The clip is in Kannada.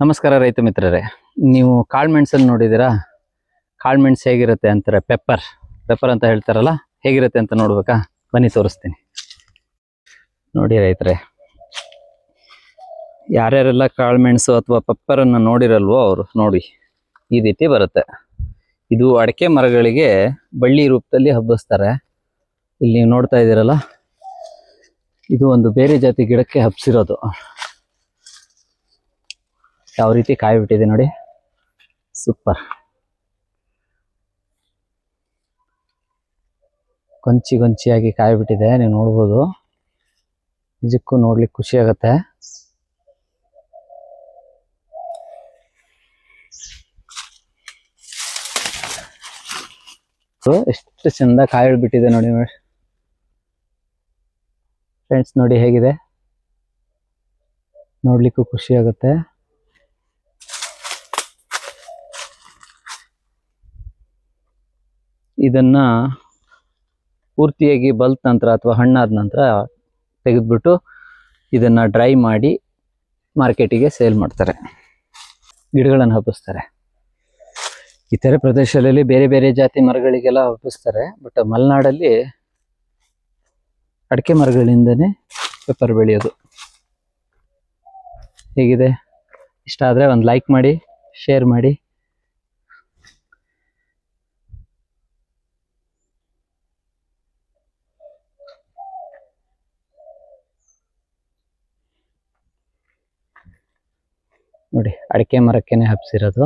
ನಮಸ್ಕಾರ ರೈತ ಮಿತ್ರರೇ, ನೀವು ಕಾಳುಮೆಣಸನ್ನು ನೋಡಿದ್ದೀರಾ? ಕಾಳುಮೆಣಸು ಹೇಗಿರುತ್ತೆ ಅಂತಾರೆ, ಪೆಪ್ಪರ್ ಅಂತ ಹೇಳ್ತಾರಲ್ಲ, ಹೇಗಿರುತ್ತೆ ಅಂತ ನೋಡ್ಬೇಕಾ? ಬನ್ನಿ ತೋರಿಸ್ತೀನಿ. ನೋಡಿ ರೈತರೇ, ಯಾರ್ಯಾರೆಲ್ಲ ಕಾಳುಮೆಣಸು ಅಥವಾ ಪೆಪ್ಪರನ್ನು ನೋಡಿರಲ್ವೋ ಅವರು ನೋಡಿ, ಈ ರೀತಿ ಬರುತ್ತೆ. ಇದು ಅಡಿಕೆ ಮರಗಳಿಗೆ ಬಳ್ಳಿ ರೂಪದಲ್ಲಿ ಹಬ್ಬಿಸ್ತಾರೆ. ಇಲ್ಲಿ ನೀವು ನೋಡ್ತಾ ಇದ್ದೀರಲ್ಲ, ಇದು ಒಂದು ಬೇರೆ ಜಾತಿ ಗಿಡಕ್ಕೆ ಹಬ್ಸಿರೋದು. ಯಾವ ರೀತಿ ಕಾಯಿ ಬಿಟ್ಟಿದೆ ನೋಡಿ, ಸೂಪರ್. ಗೊಂಚಿಯಾಗಿ ಕಾಯಿ ಬಿಟ್ಟಿದೆ, ನೀವು ನೋಡ್ಬೋದು. ನಿಜಕ್ಕೂ ನೋಡ್ಲಿಕ್ಕೆ ಖುಷಿ ಆಗತ್ತೆ. ಎಷ್ಟು ಚಂದ ಕಾಯಿ ಬಿಟ್ಟಿದೆ ನೋಡಿ ಫ್ರೆಂಡ್ಸ್, ನೋಡಿ ಹೇಗಿದೆ, ನೋಡ್ಲಿಕ್ಕೂ ಖುಷಿ ಆಗುತ್ತೆ. ಇದನ್ನ ಪೂರ್ತಿಯಾಗಿ ಬಲ್ತ ನಂತರ ಅಥವಾ ಹಣ್ಣಾದ ನಂತರ ತೆಗೆದ್ಬಿಟ್ಟು ಇದನ್ನ ಡ್ರೈ ಮಾಡಿ ಮಾರ್ಕೆಟಿಗೆ ಸೇಲ್ ಮಾಡ್ತಾರೆ, ಗಿಡಗಳನ್ನು ಹಬ್ಬಿಸ್ತಾರೆ. ಇತರೆ ಪ್ರದೇಶದಲ್ಲಿ ಬೇರೆ ಬೇರೆ ಜಾತಿ ಮರಗಳಿಗೆಲ್ಲ ಹಬ್ಬಿಸ್ತಾರೆ. ಬಟ್ ಮಲೆನಾಡಲ್ಲಿ ಅಡಿಕೆ ಮರಗಳಿಂದನೇ ಪೆಪ್ಪರ್ ಬೆಳೆಯೋದು. ಹೇಗಿದೆ? ಇಷ್ಟ ಆದರೆ ಒಂದು ಲೈಕ್ ಮಾಡಿ, ಶೇರ್ ಮಾಡಿ. ನೋಡಿ, ಅಡಿಕೆ ಮರಕ್ಕೇನೆ ಹಬ್ಸಿರೋದು.